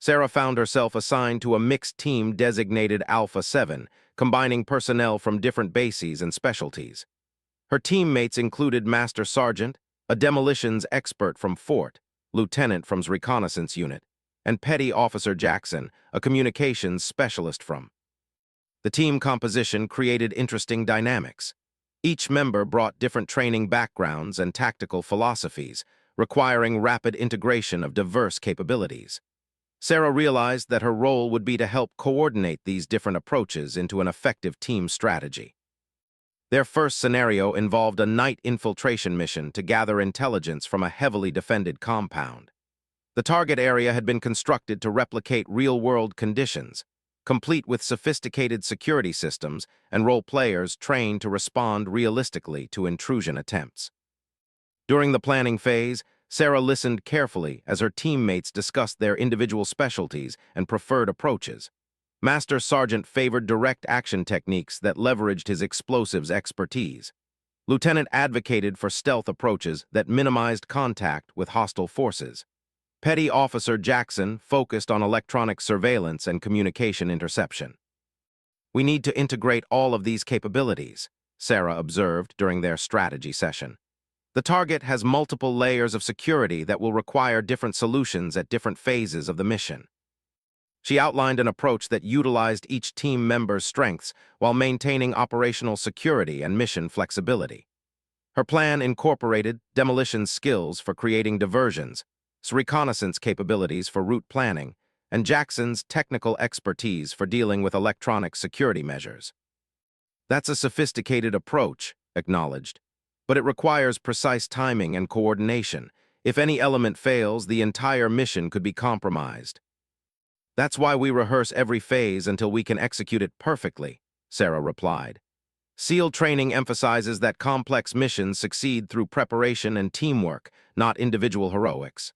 [SPEAKER 1] Sarah found herself assigned to a mixed team designated Alpha 7, combining personnel from different bases and specialties. Her teammates included Master Sergeant, a demolitions expert from Fort, Lieutenant from's reconnaissance unit, and Petty Officer Jackson, a communications specialist from. The team composition created interesting dynamics. Each member brought different training backgrounds and tactical philosophies, requiring rapid integration of diverse capabilities. Sarah realized that her role would be to help coordinate these different approaches into an effective team strategy. Their first scenario involved a night infiltration mission to gather intelligence from a heavily defended compound. The target area had been constructed to replicate real-world conditions, complete with sophisticated security systems and role players trained to respond realistically to intrusion attempts. During the planning phase, Sarah listened carefully as her teammates discussed their individual specialties and preferred approaches. Master Sergeant favored direct action techniques that leveraged his explosives expertise. Lieutenant advocated for stealth approaches that minimized contact with hostile forces. Petty Officer Jackson focused on electronic surveillance and communication interception. "We need to integrate all of these capabilities," Sarah observed during their strategy session. "The target has multiple layers of security that will require different solutions at different phases of the mission." She outlined an approach that utilized each team member's strengths while maintaining operational security and mission flexibility. Her plan incorporated demolition skills for creating diversions, reconnaissance capabilities for route planning, and Jackson's technical expertise for dealing with electronic security measures. "That's a sophisticated approach," acknowledged, "but it requires precise timing and coordination. If any element fails, the entire mission could be compromised." "That's why we rehearse every phase until we can execute it perfectly," Sarah replied. "SEAL training emphasizes that complex missions succeed through preparation and teamwork, not individual heroics."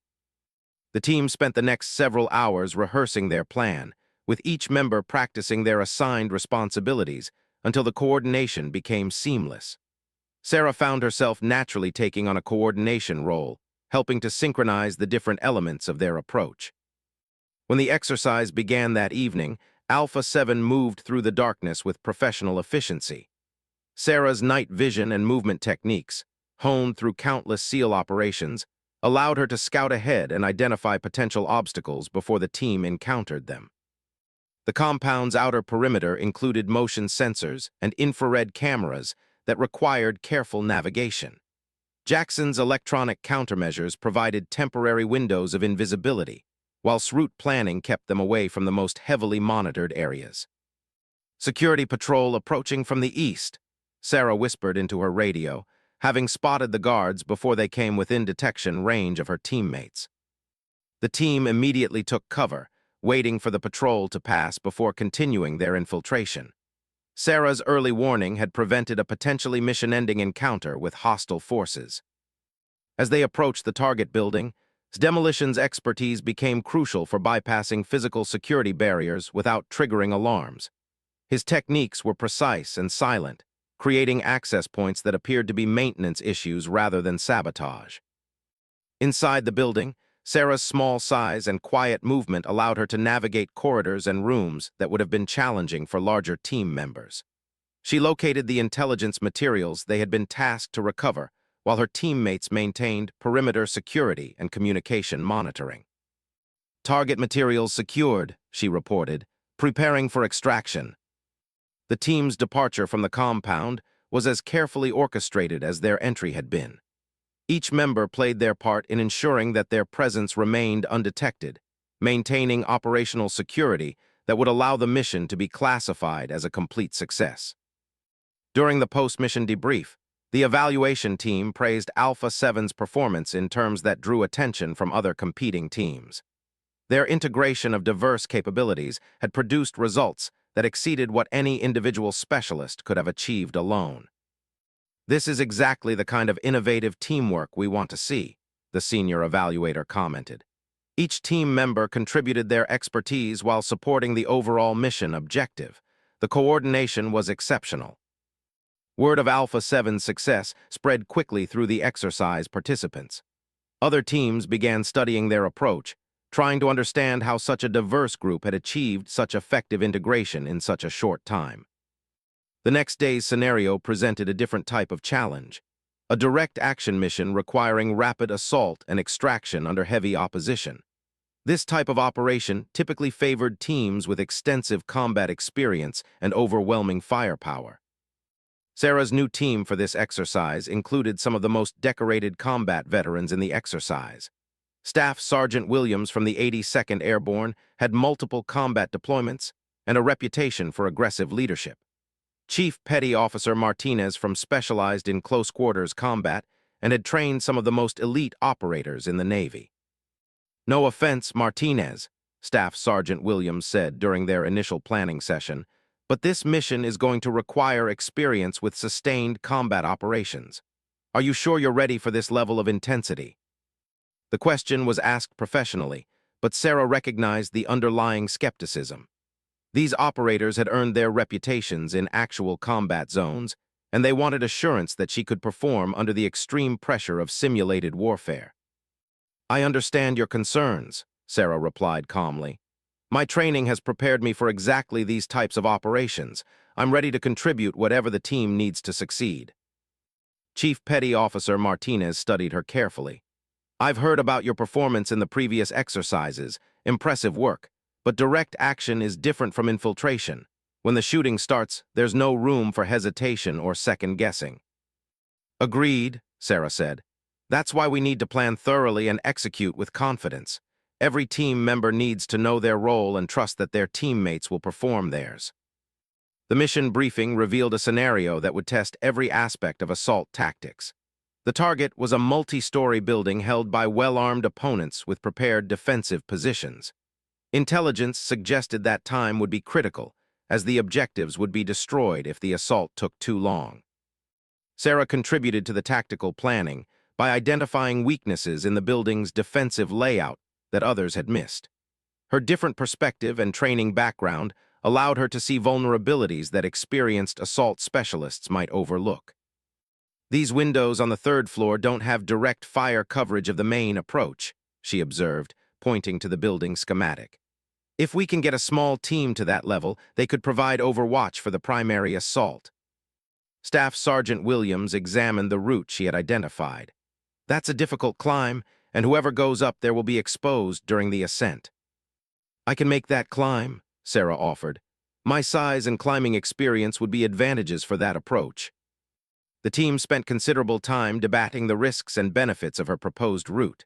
[SPEAKER 1] The team spent the next several hours rehearsing their plan, with each member practicing their assigned responsibilities until the coordination became seamless. Sarah found herself naturally taking on a coordination role, helping to synchronize the different elements of their approach. When the exercise began that evening, Alpha 7 moved through the darkness with professional efficiency. Sarah's night vision and movement techniques, honed through countless SEAL operations, allowed her to scout ahead and identify potential obstacles before the team encountered them. The compound's outer perimeter included motion sensors and infrared cameras that required careful navigation. Jackson's electronic countermeasures provided temporary windows of invisibility, whilst route planning kept them away from the most heavily monitored areas. "Security patrol approaching from the east," Sarah whispered into her radio, having spotted the guards before they came within detection range of her teammates. The team immediately took cover, waiting for the patrol to pass before continuing their infiltration. Sarah's early warning had prevented a potentially mission-ending encounter with hostile forces. As they approached the target building, Demolition's expertise became crucial for bypassing physical security barriers without triggering alarms. His techniques were precise and silent, creating access points that appeared to be maintenance issues rather than sabotage. Inside the building, Sarah's small size and quiet movement allowed her to navigate corridors and rooms that would have been challenging for larger team members. She located the intelligence materials they had been tasked to recover, while her teammates maintained perimeter security and communication monitoring. "Target materials secured," she reported, preparing for extraction. The team's departure from the compound was as carefully orchestrated as their entry had been. Each member played their part in ensuring that their presence remained undetected, maintaining operational security that would allow the mission to be classified as a complete success. During the post-mission debrief, the evaluation team praised Alpha 7's performance in terms that drew attention from other competing teams. Their integration of diverse capabilities had produced results that exceeded what any individual specialist could have achieved alone. "This is exactly the kind of innovative teamwork we want to see," the senior evaluator commented. Each team member contributed their expertise while supporting the overall mission objective. The coordination was exceptional. Word of Alpha 7's success spread quickly through the exercise participants. Other teams began studying their approach, trying to understand how such a diverse group had achieved such effective integration in such a short time. The next day's scenario presented a different type of challenge, a direct action mission requiring rapid assault and extraction under heavy opposition. This type of operation typically favored teams with extensive combat experience and overwhelming firepower. Sarah's new team for this exercise included some of the most decorated combat veterans in the exercise. Staff Sergeant Williams from the 82nd Airborne had multiple combat deployments and a reputation for aggressive leadership. Chief Petty Officer Martinez specialized in close-quarters combat and had trained some of the most elite operators in the Navy. "No offense, Martinez," Staff Sergeant Williams said during their initial planning session, "but this mission is going to require experience with sustained combat operations. Are you sure you're ready for this level of intensity?" The question was asked professionally, but Sarah recognized the underlying skepticism. These operators had earned their reputations in actual combat zones, and they wanted assurance that she could perform under the extreme pressure of simulated warfare. "I understand your concerns," Sarah replied calmly. "My training has prepared me for exactly these types of operations. I'm ready to contribute whatever the team needs to succeed." Chief Petty Officer Martinez studied her carefully. "I've heard about your performance in the previous exercises. Impressive work. But direct action is different from infiltration. When the shooting starts, there's no room for hesitation or second-guessing." "Agreed," Sarah said. "That's why we need to plan thoroughly and execute with confidence. Every team member needs to know their role and trust that their teammates will perform theirs." The mission briefing revealed a scenario that would test every aspect of assault tactics. The target was a multi-story building held by well-armed opponents with prepared defensive positions. Intelligence suggested that time would be critical, as the objectives would be destroyed if the assault took too long. Sarah contributed to the tactical planning by identifying weaknesses in the building's defensive layout that others had missed. Her different perspective and training background allowed her to see vulnerabilities that experienced assault specialists might overlook. "These windows on the third floor don't have direct fire coverage of the main approach," she observed, pointing to the building schematic. "If we can get a small team to that level, they could provide overwatch for the primary assault." Staff Sergeant Williams examined the route she had identified. "That's a difficult climb, and whoever goes up there will be exposed during the ascent." "I can make that climb," Sarah offered. "My size and climbing experience would be advantages for that approach." The team spent considerable time debating the risks and benefits of her proposed route.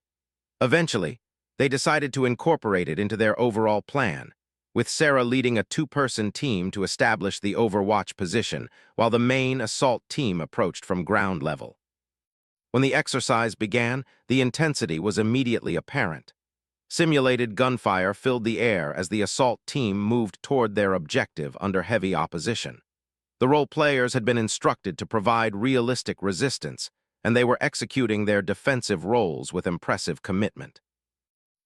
[SPEAKER 1] Eventually, they decided to incorporate it into their overall plan, with Sarah leading a two-person team to establish the overwatch position while the main assault team approached from ground level. When the exercise began, the intensity was immediately apparent. Simulated gunfire filled the air as the assault team moved toward their objective under heavy opposition. The role players had been instructed to provide realistic resistance, and they were executing their defensive roles with impressive commitment.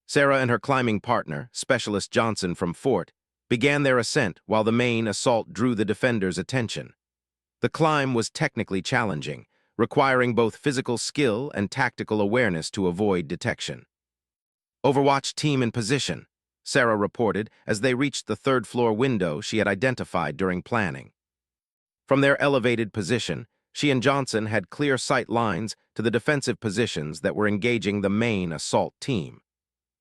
[SPEAKER 1] Sarah and her climbing partner, Specialist Johnson from Fort, began their ascent while the main assault drew the defenders' attention. The climb was technically challenging, requiring both physical skill and tactical awareness to avoid detection. "Overwatch team in position," Sarah reported as they reached the third-floor window she had identified during planning. From their elevated position, she and Johnson had clear sight lines to the defensive positions that were engaging the main assault team.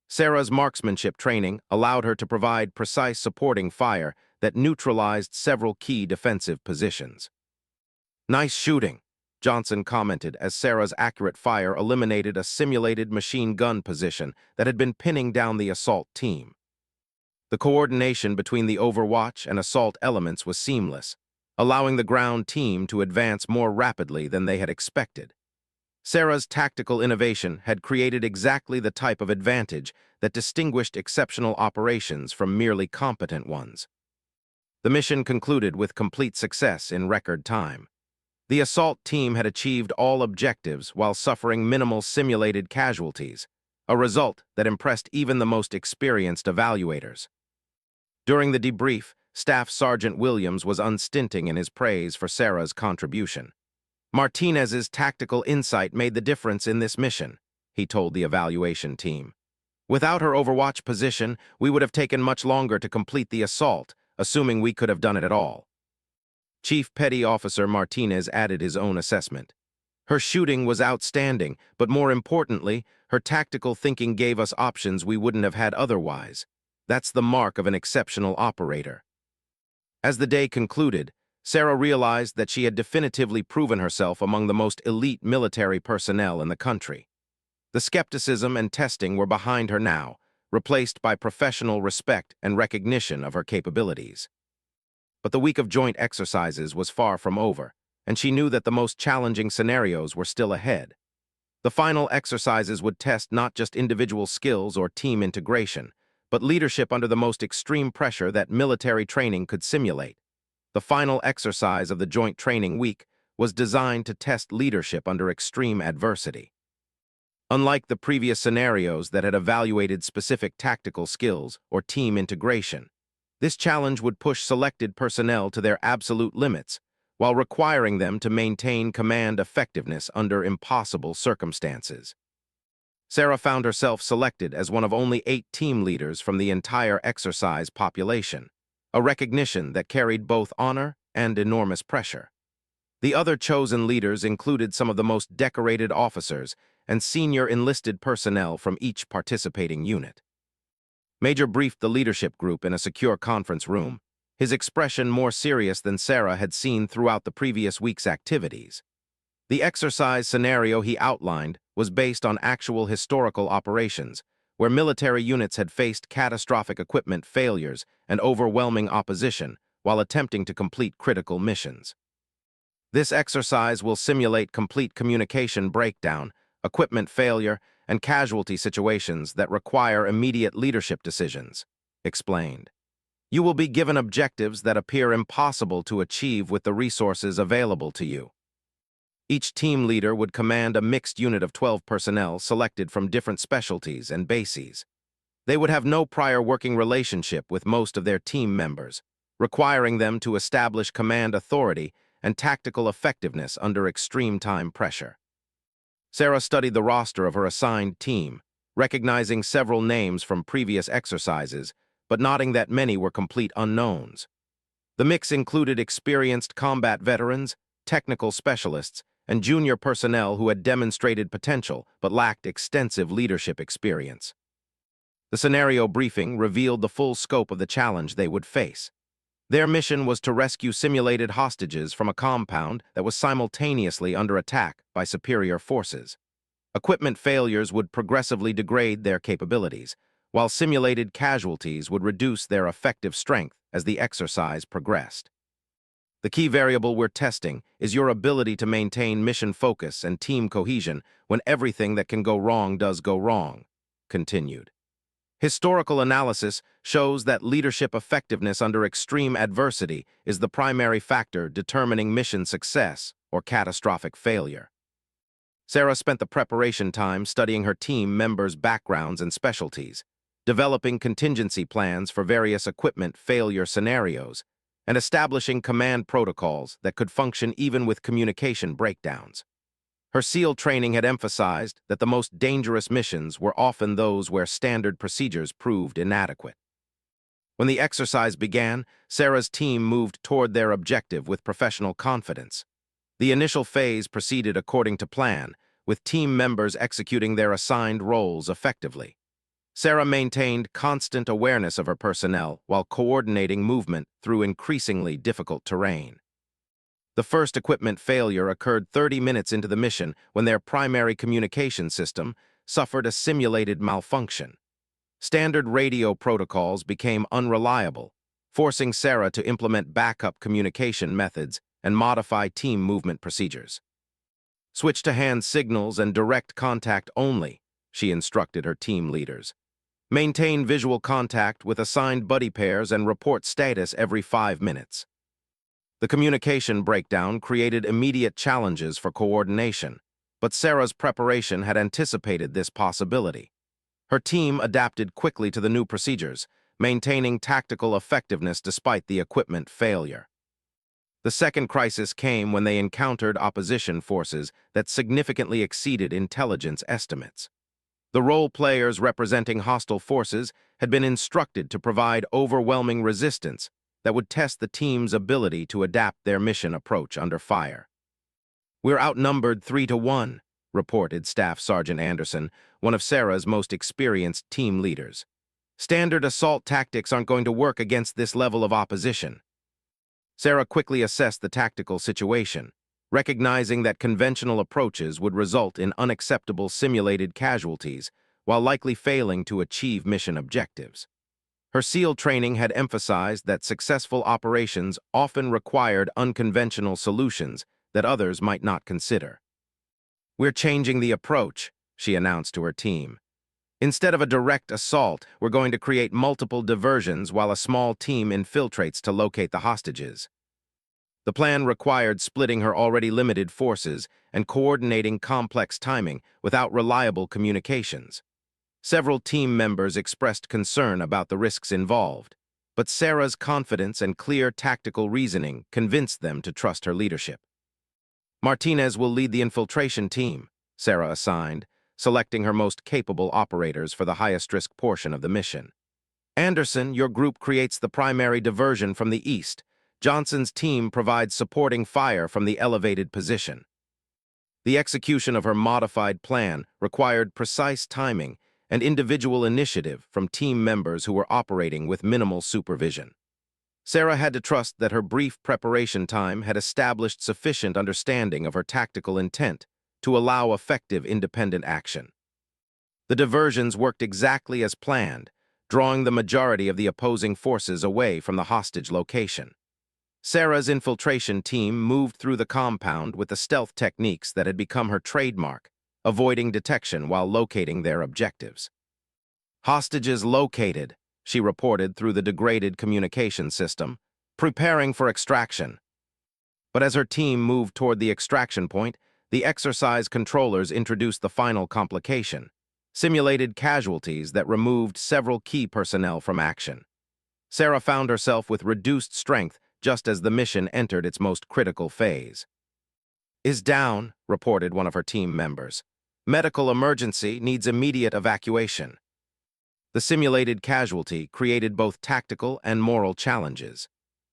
[SPEAKER 1] Sarah's marksmanship training allowed her to provide precise supporting fire that neutralized several key defensive positions. "Nice shooting," Johnson commented as Sarah's accurate fire eliminated a simulated machine gun position that had been pinning down the assault team. The coordination between the Overwatch and assault elements was seamless, allowing the ground team to advance more rapidly than they had expected. Sarah's tactical innovation had created exactly the type of advantage that distinguished exceptional operations from merely competent ones. The mission concluded with complete success in record time. The assault team had achieved all objectives while suffering minimal simulated casualties, a result that impressed even the most experienced evaluators. During the debrief, Staff Sergeant Williams was unstinting in his praise for Sarah's contribution. "Martinez's tactical insight made the difference in this mission," he told the evaluation team. "Without her Overwatch position, we would have taken much longer to complete the assault, assuming we could have done it at all." Chief Petty Officer Martinez added his own assessment. "Her shooting was outstanding, but more importantly, her tactical thinking gave us options we wouldn't have had otherwise. That's the mark of an exceptional operator." As the day concluded, Sarah realized that she had definitively proven herself among the most elite military personnel in the country. The skepticism and testing were behind her now, replaced by professional respect and recognition of her capabilities. But the week of joint exercises was far from over, and she knew that the most challenging scenarios were still ahead. The final exercises would test not just individual skills or team integration, but leadership under the most extreme pressure that military training could simulate. The final exercise of the Joint Training Week was designed to test leadership under extreme adversity. Unlike the previous scenarios that had evaluated specific tactical skills or team integration, this challenge would push selected personnel to their absolute limits, while requiring them to maintain command effectiveness under impossible circumstances. Sarah found herself selected as one of only 8 team leaders from the entire exercise population, a recognition that carried both honor and enormous pressure. The other chosen leaders included some of the most decorated officers and senior enlisted personnel from each participating unit. Major briefed the leadership group in a secure conference room, his expression more serious than Sarah had seen throughout the previous week's activities. The exercise scenario he outlined was based on actual historical operations, where military units had faced catastrophic equipment failures and overwhelming opposition while attempting to complete critical missions. "This exercise will simulate complete communication breakdown, equipment failure, and casualty situations that require immediate leadership decisions," explained. "You will be given objectives that appear impossible to achieve with the resources available to you." Each team leader would command a mixed unit of 12 personnel selected from different specialties and bases. They would have no prior working relationship with most of their team members, requiring them to establish command authority and tactical effectiveness under extreme time pressure. Sarah studied the roster of her assigned team, recognizing several names from previous exercises, but noting that many were complete unknowns. The mix included experienced combat veterans, technical specialists, and junior personnel who had demonstrated potential but lacked extensive leadership experience. The scenario briefing revealed the full scope of the challenge they would face. Their mission was to rescue simulated hostages from a compound that was simultaneously under attack by superior forces. Equipment failures would progressively degrade their capabilities, while simulated casualties would reduce their effective strength as the exercise progressed. "The key variable we're testing is your ability to maintain mission focus and team cohesion when everything that can go wrong does go wrong," continued. "Historical analysis shows that leadership effectiveness under extreme adversity is the primary factor determining mission success or catastrophic failure." Sarah spent the preparation time studying her team members' backgrounds and specialties, developing contingency plans for various equipment failure scenarios, and establishing command protocols that could function even with communication breakdowns. Her SEAL training had emphasized that the most dangerous missions were often those where standard procedures proved inadequate. When the exercise began, Sarah's team moved toward their objective with professional confidence. The initial phase proceeded according to plan, with team members executing their assigned roles effectively. Sarah maintained constant awareness of her personnel while coordinating movement through increasingly difficult terrain. The first equipment failure occurred 30 minutes into the mission when their primary communication system suffered a simulated malfunction. Standard radio protocols became unreliable, forcing Sarah to implement backup communication methods and modify team movement procedures. Switch to hand signals and direct contact only, she instructed her team leaders. Maintain visual contact with assigned buddy pairs and report status every 5 minutes. The communication breakdown created immediate challenges for coordination, but Sarah's preparation had anticipated this possibility. Her team adapted quickly to the new procedures, maintaining tactical effectiveness despite the equipment failure. The second crisis came when they encountered opposition forces that significantly exceeded intelligence estimates. The role players representing hostile forces had been instructed to provide overwhelming resistance that would test the team's ability to adapt their mission approach under fire. "We're outnumbered 3-1, reported Staff Sergeant Anderson, one of Sarah's most experienced team leaders. "Standard assault tactics aren't going to work against this level of opposition." Sarah quickly assessed the tactical situation, recognizing that conventional approaches would result in unacceptable simulated casualties while likely failing to achieve mission objectives. Her SEAL training had emphasized that successful operations often required unconventional solutions that others might not consider. "We're changing the approach," she announced to her team. "Instead of a direct assault, we're going to create multiple diversions while a small team infiltrates to locate the hostages." The plan required splitting her already limited forces and coordinating complex timing without reliable communications. Several team members expressed concern about the risks involved, but Sarah's confidence and clear tactical reasoning convinced them to trust her leadership. "Martinez will lead the infiltration team," Sarah assigned, selecting her most capable operators for the highest-risk portion of the mission. "Anderson, your group creates the primary diversion from the east. Johnson's team provides supporting fire from the elevated position." The execution of her modified plan required precise timing and individual initiative from team members who were operating with minimal supervision. Sarah had to trust that her brief preparation time had established sufficient understanding of her tactical intent to allow effective independent action. The diversions worked exactly as planned, drawing the majority of the opposing forces away from the hostage location. Sarah's infiltration team moved through the compound with the stealth techniques that had become her trademark, avoiding detection while locating their objectives. "Hostages located," she reported through the degraded communication system, "preparing for extraction." But as her team moved toward the extraction point, the exercise controllers introduced the final complication: simulated casualties that removed several key personnel from action. Sarah found herself with reduced strength just as the mission entered its most critical phase. "Is down," reported one of her team members. "Medical emergency, needs immediate evacuation." The simulated casualty created both tactical and moral challenges.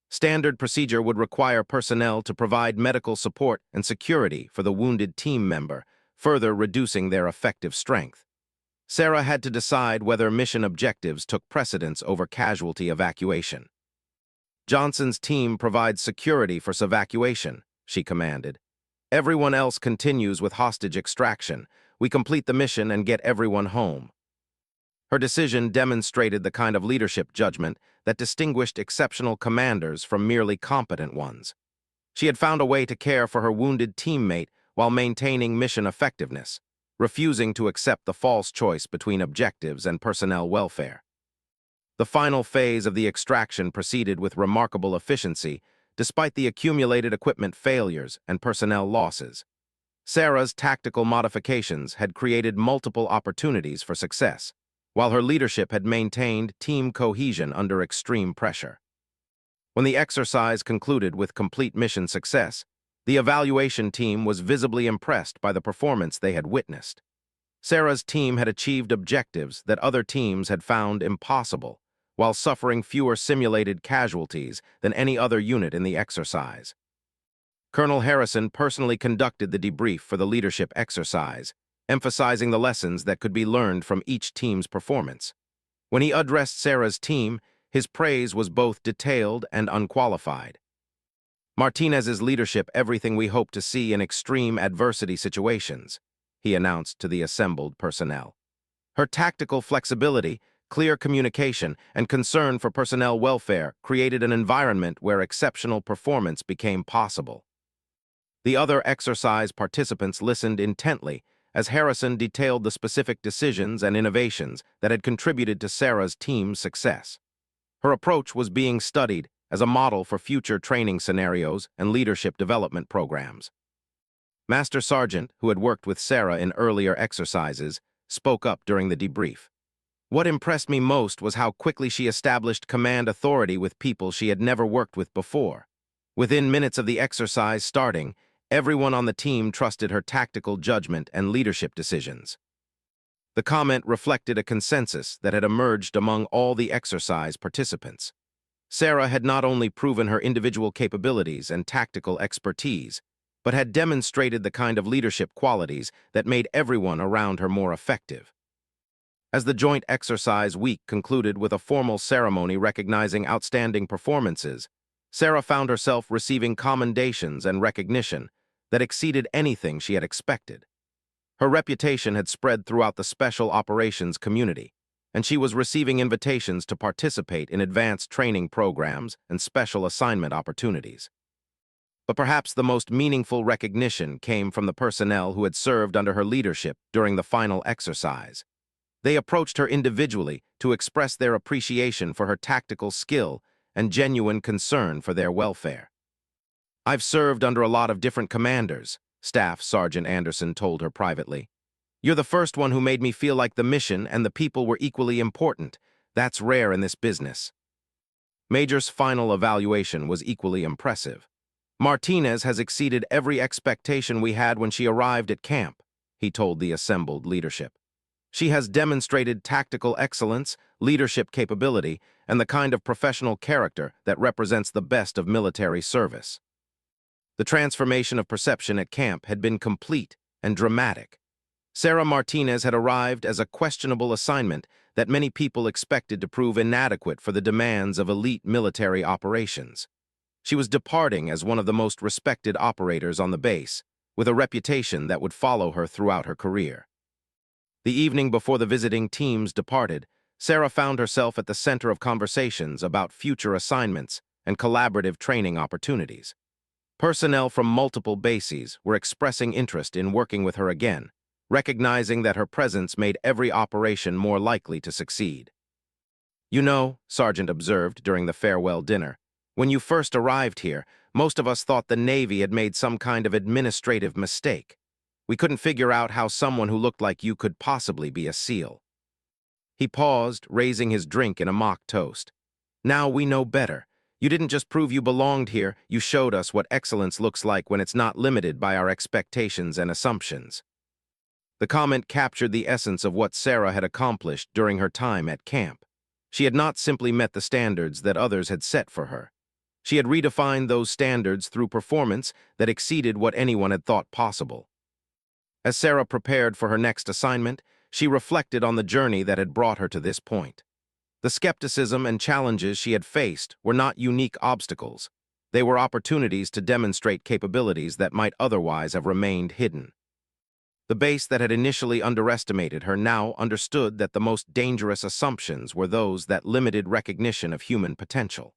[SPEAKER 1] Standard procedure would require personnel to provide medical support and security for the wounded team member, further reducing their effective strength. Sarah had to decide whether mission objectives took precedence over casualty evacuation. "Johnson's team provides security for evacuation," she commanded. "Everyone else continues with hostage extraction. We complete the mission and get everyone home." Her decision demonstrated the kind of leadership judgment that distinguished exceptional commanders from merely competent ones. She had found a way to care for her wounded teammate while maintaining mission effectiveness, refusing to accept the false choice between objectives and personnel welfare. The final phase of the extraction proceeded with remarkable efficiency, despite the accumulated equipment failures and personnel losses. Sarah's tactical modifications had created multiple opportunities for success, while her leadership had maintained team cohesion under extreme pressure. When the exercise concluded with complete mission success, the evaluation team was visibly impressed by the performance they had witnessed. Sarah's team had achieved objectives that other teams had found impossible, while suffering fewer simulated casualties than any other unit in the exercise. Colonel Harrison personally conducted the debrief for the leadership exercise, emphasizing the lessons that could be learned from each team's performance. When he addressed Sarah's team, his praise was both detailed and unqualified. "Martinez's leadership everything we hope to see in extreme adversity situations," he announced to the assembled personnel. Her tactical flexibility, clear communication, and concern for personnel welfare created an environment where exceptional performance became possible. The other exercise participants listened intently as Harrison detailed the specific decisions and innovations that had contributed to Sarah's team's success. Her approach was being studied as a model for future training scenarios and leadership development programs. Master Sergeant, who had worked with Sarah in earlier exercises, spoke up during the debrief. "What impressed me most was how quickly she established command authority with people she had never worked with before. Within minutes of the exercise starting, everyone on the team trusted her tactical judgment and leadership decisions." The comment reflected a consensus that had emerged among all the exercise participants. Sarah had not only proven her individual capabilities and tactical expertise, but had demonstrated the kind of leadership qualities that made everyone around her more effective. As the joint exercise week concluded with a formal ceremony recognizing outstanding performances, Sarah found herself receiving commendations and recognition that exceeded anything she had expected. Her reputation had spread throughout the special operations community, and she was receiving invitations to participate in advanced training programs and special assignment opportunities. But perhaps the most meaningful recognition came from the personnel who had served under her leadership during the final exercise. They approached her individually to express their appreciation for her tactical skill and genuine concern for their welfare. "I've served under a lot of different commanders," Staff Sergeant Anderson told her privately. "You're the first one who made me feel like the mission and the people were equally important. That's rare in this business." Major's final evaluation was equally impressive. "Martinez has exceeded every expectation we had when she arrived at camp," he told the assembled leadership. "She has demonstrated tactical excellence, leadership capability, and the kind of professional character that represents the best of military service." The transformation of perception at camp had been complete and dramatic. Sarah Martinez had arrived as a questionable assignment that many people expected to prove inadequate for the demands of elite military operations. She was departing as one of the most respected operators on the base, with a reputation that would follow her throughout her career. The evening before the visiting teams departed, Sarah found herself at the center of conversations about future assignments and collaborative training opportunities. Personnel from multiple bases were expressing interest in working with her again, recognizing that her presence made every operation more likely to succeed. "You know," Sergeant observed during the farewell dinner, "when you first arrived here, most of us thought the Navy had made some kind of administrative mistake. We couldn't figure out how someone who looked like you could possibly be a SEAL." He paused, raising his drink in a mock toast. "Now we know better. You didn't just prove you belonged here, you showed us what excellence looks like when it's not limited by our expectations and assumptions." The comment captured the essence of what Sarah had accomplished during her time at camp. She had not simply met the standards that others had set for her. She had redefined those standards through performance that exceeded what anyone had thought possible. As Sarah prepared for her next assignment, she reflected on the journey that had brought her to this point. The skepticism and challenges she had faced were not unique obstacles. They were opportunities to demonstrate capabilities that might otherwise have remained hidden. The base that had initially underestimated her now understood that the most dangerous assumptions were those that limited recognition of human potential.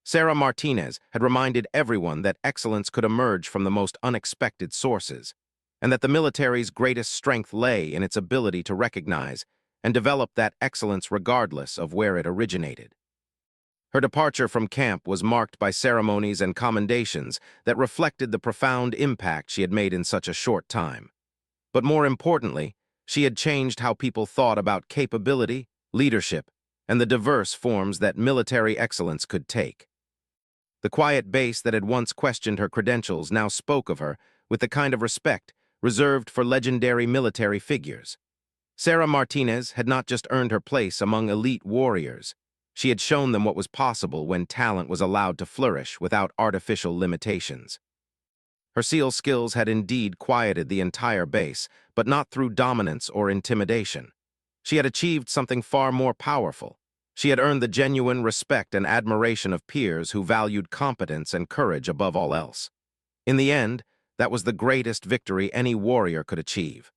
[SPEAKER 1] Sarah Martinez had reminded everyone that excellence could emerge from the most unexpected sources, and that the military's greatest strength lay in its ability to recognize and develop that excellence regardless of where it originated. Her departure from camp was marked by ceremonies and commendations that reflected the profound impact she had made in such a short time. But more importantly, she had changed how people thought about capability, leadership, and the diverse forms that military excellence could take. The quiet base that had once questioned her credentials now spoke of her with the kind of respect reserved for legendary military figures. Sarah Martinez had not just earned her place among elite warriors. She had shown them what was possible when talent was allowed to flourish without artificial limitations. Her SEAL skills had indeed quieted the entire base, but not through dominance or intimidation. She had achieved something far more powerful. She had earned the genuine respect and admiration of peers who valued competence and courage above all else. In the end, that was the greatest victory any warrior could achieve.